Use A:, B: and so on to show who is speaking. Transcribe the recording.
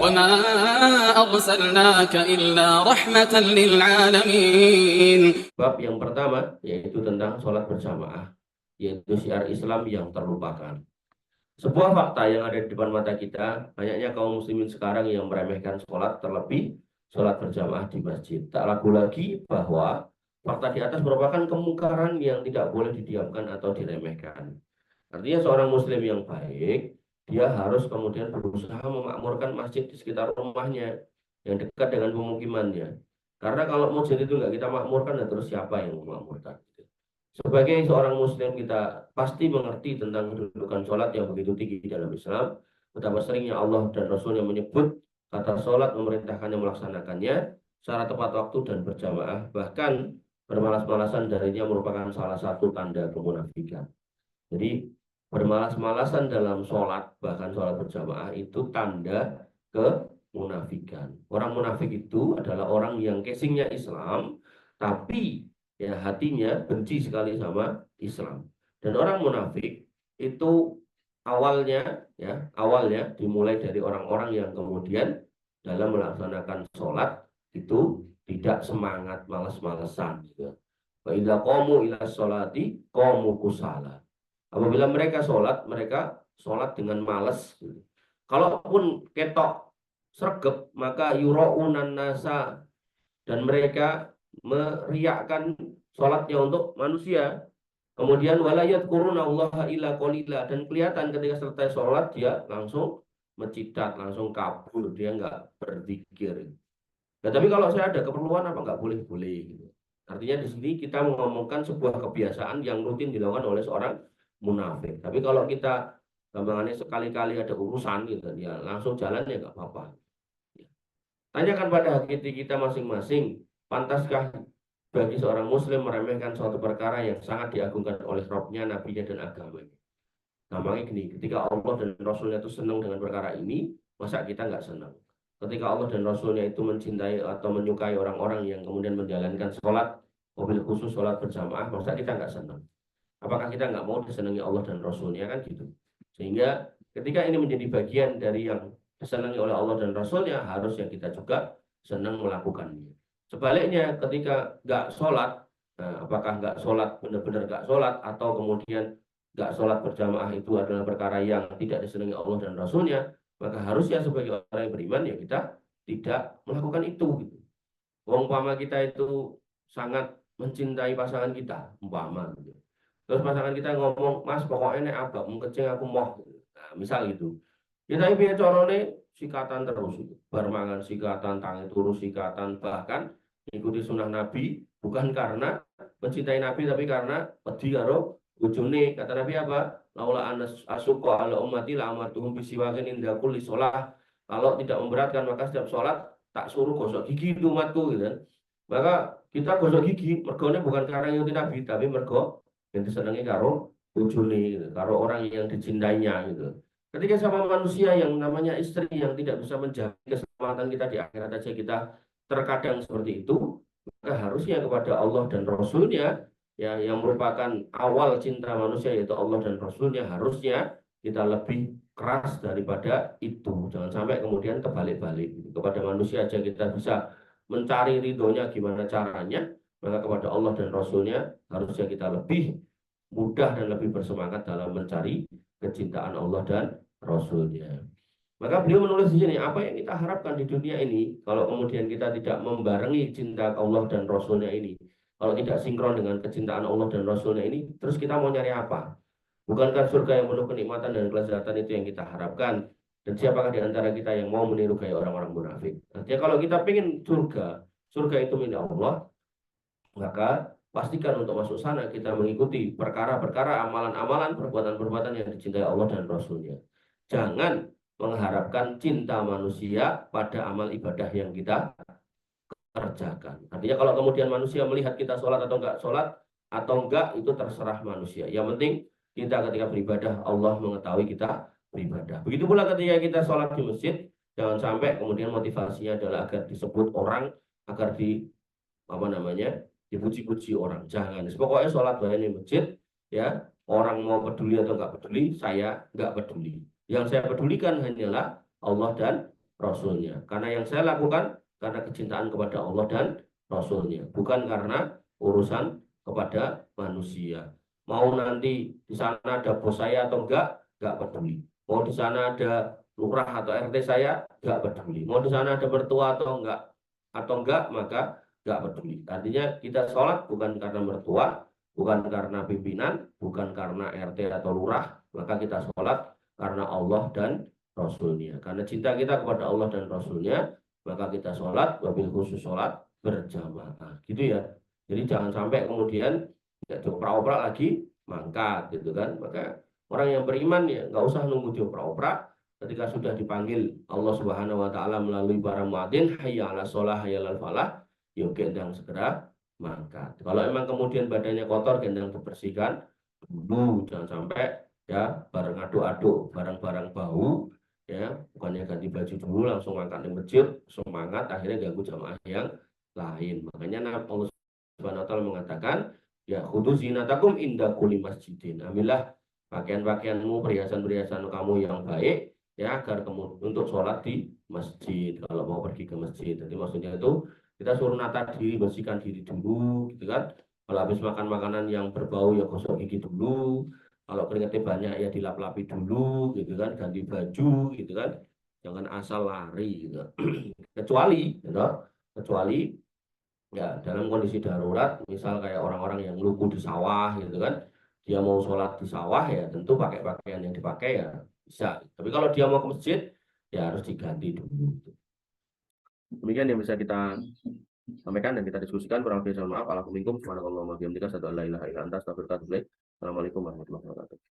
A: وما أرسلناك إلا رحمة للعالمين.
B: Bab yang pertama yaitu tentang sholat berjamaah, yaitu syiar Islam yang terlupakan. Sebuah fakta yang ada di depan mata kita, banyaknya kaum muslimin sekarang yang meremehkan sholat, terlebih sholat berjamaah di masjid. Tak ragu lagi bahwa fakta di atas merupakan kemungkaran yang tidak boleh didiamkan atau diremehkan. Artinya seorang muslim yang baik, dia harus kemudian berusaha memakmurkan masjid di sekitar rumahnya yang dekat dengan pemukimannya. Karena kalau masjid itu nggak kita makmurkan, ya terus siapa yang memakmurkan? Sebagai seorang muslim kita pasti mengerti tentang kedudukan sholat yang begitu tinggi dalam Islam. Betapa seringnya Allah dan Rasulnya menyebut kata sholat, memerintahkannya melaksanakannya secara tepat waktu dan berjamaah. Bahkan bermalas-malasan darinya merupakan salah satu tanda kemunafikan. Jadi bermalas-malasan dalam sholat, bahkan sholat berjamaah itu tanda kemunafikan. Orang munafik itu adalah orang yang casingnya Islam, tapi ya hatinya benci sekali sama Islam. Dan orang munafik itu awalnya dimulai dari orang-orang yang kemudian dalam melaksanakan sholat itu tidak semangat, malas-malasan gitu. Wa idza qamu ila sholati qamu kusala. Apabila mereka sholat dengan malas. Kalaupun ketok sregep, maka yuraunan nasa, dan mereka meriakkan sholatnya untuk manusia. Kemudian walayat kuruna Allah illa qalila, dan kelihatan ketika selesai sholat dia langsung mencidat, langsung kabur, dia nggak berzikir. Nah, tapi kalau saya ada keperluan apa nggak boleh-boleh gitu. Artinya di sini kita mengomongkan sebuah kebiasaan yang rutin dilakukan oleh seorang munafik. Tapi kalau kita gampangannya sekali-kali ada urusan gitu, ya langsung jalan ya nggak apa-apa. Tanyakan pada hati kita masing-masing, pantaskah bagi seorang muslim meremehkan suatu perkara yang sangat diagungkan oleh Rabb-nya, Nabi-nya, dan agamanya? Gampangnya gini, ketika Allah dan Rasulnya itu senang dengan perkara ini, masa kita nggak senang? Ketika Allah dan Rasulnya itu mencintai atau menyukai orang-orang yang kemudian menjalankan sholat, mobil khusus sholat berjamaah, masa kita nggak senang? Apakah kita nggak mau disenangi Allah dan Rasulnya, kan gitu? Sehingga ketika ini menjadi bagian dari yang disenangi oleh Allah dan Rasulnya, harusnya kita juga senang melakukannya. Sebaliknya, ketika nggak sholat, apakah nggak sholat benar-benar nggak sholat, atau kemudian nggak sholat berjamaah itu adalah perkara yang tidak disenangi Allah dan Rasulnya, maka harusnya sebagai orang yang beriman ya kita tidak melakukan itu. Gitu. Umpama kita itu sangat mencintai pasangan kita, umpama gitu. Terus pasangan kita ngomong, mas pokoknya nek abak kecing aku mau. Nah, misal gitu. Kita ini corone sikatan terus, bermangan sikatan, tangi turus sikatan, bahkan mengikuti sunnah Nabi bukan karena mencintai Nabi, tapi karena wedi karo bojone. Kata Nabi apa? Laula anas asuqa ala ummati la amartuhum bisiwakin inda kulli sholah. Kalau tidak memberatkan maka setiap sholat tak suruh gosok gigi itu umatku gitu kan. Maka kita gosok gigi mergone bukan karena ngikuti Nabi, tapi mergo yang disenangi karo bojone gitu, karo orang yang dicintainya gitu. Ketika sama manusia yang namanya istri yang tidak bisa menjaga keselamatan kita di akhirat aja kita terkadang seperti itu, maka harusnya kepada Allah dan Rasulnya ya yang merupakan awal cinta manusia yaitu Allah dan Rasulnya, harusnya kita lebih keras daripada itu. Jangan sampai kemudian terbalik-balik. Kepada manusia aja kita bisa mencari ridhonya gimana caranya, maka kepada Allah dan Rasulnya harusnya kita lebih mudah dan lebih bersemangat dalam mencari kecintaan Allah dan Rasulnya. Maka beliau menulis di sini, apa yang kita harapkan di dunia ini, kalau kemudian kita tidak membarengi cinta Allah dan Rasulnya ini, kalau tidak sinkron dengan kecintaan Allah dan Rasulnya ini, terus kita mau nyari apa? Bukankah surga yang penuh kenikmatan dan kelezatan itu yang kita harapkan? Dan siapakah di antara kita yang mau meniru gaya orang-orang munafik? Artinya kalau kita ingin surga, surga itu milik Allah, maka pastikan untuk masuk sana kita mengikuti perkara-perkara, amalan-amalan, perbuatan-perbuatan yang dicintai Allah dan Rasulnya. Jangan mengharapkan cinta manusia pada amal ibadah yang kita kerjakan. Artinya kalau kemudian manusia melihat kita sholat atau enggak itu terserah manusia. Yang penting kita ketika beribadah Allah mengetahui kita beribadah. Begitu pula ketika kita sholat di masjid, jangan sampai kemudian motivasinya adalah agar disebut orang, agar dipuji-puji orang. Jangan. Pokoknya sholat di masjid, ya orang mau peduli atau enggak peduli, saya enggak peduli. Yang saya pedulikan hanyalah Allah dan Rasulnya. Karena yang saya lakukan karena kecintaan kepada Allah dan Rasulnya, bukan karena urusan kepada manusia. Mau nanti di sana ada bos saya atau enggak peduli. Mau di sana ada lurah atau RT saya, enggak peduli. Mau di sana ada mertua atau enggak, maka enggak peduli. Artinya kita sholat bukan karena mertua, bukan karena pimpinan, bukan karena RT atau lurah, maka kita sholat karena Allah dan Rasulnya. Karena cinta kita kepada Allah dan Rasulnya, maka kita sholat, wabil khusus sholat berjamaah. Gitu ya. Jadi jangan sampai kemudian ya dioprak-oprak lagi, mangkat gitu kan. Maka orang yang beriman ya nggak usah nunggu dioprak-oprak. Ketika sudah dipanggil Allah Subhanahu Wa Taala melalui para muadzin, hayya ala sholah, hayya ala falah, yuk gendang segera mangkat. Kalau emang kemudian badannya kotor, gendang dibersihkan dulu, jangan sampai ya bareng aduk-aduk, barang-barang bau, ya bukannya ganti baju dulu langsung angkat di masjid, semangat, akhirnya ganggu jamaah yang lain. Makanya Allah Subhanahu Wa Taala mengatakan, ya khudu zinatakum inda kulli masjidin. Ambillah pakaian-pakaianmu, perhiasan-perhiasan kamu yang baik, ya agar kamu untuk sholat di masjid kalau mau pergi ke masjid. Jadi maksudnya itu kita suruh nata diri, bersihkan diri dulu, gitu kan. Kalau habis makan makanan yang berbau ya gosok gigi dulu. Kalau keringatnya banyak ya dilap-lapi dulu, gitu kan. Ganti baju, gitu kan. Jangan asal lari, gitu. Kecuali, gitu, kecuali ya dalam kondisi darurat, misal kayak orang-orang yang lugu di sawah, gitu kan. Dia mau sholat di sawah ya tentu pakai pakaian yang dipakai ya bisa. Tapi kalau dia mau ke masjid ya harus diganti dulu. Demikian yang bisa kita sampaikan dan kita diskusikan. Kurang lebih mohon maaf. Assalamualaikum warahmatullahi wabarakatuh. Assalamualaikum warahmatullahi wabarakatuh.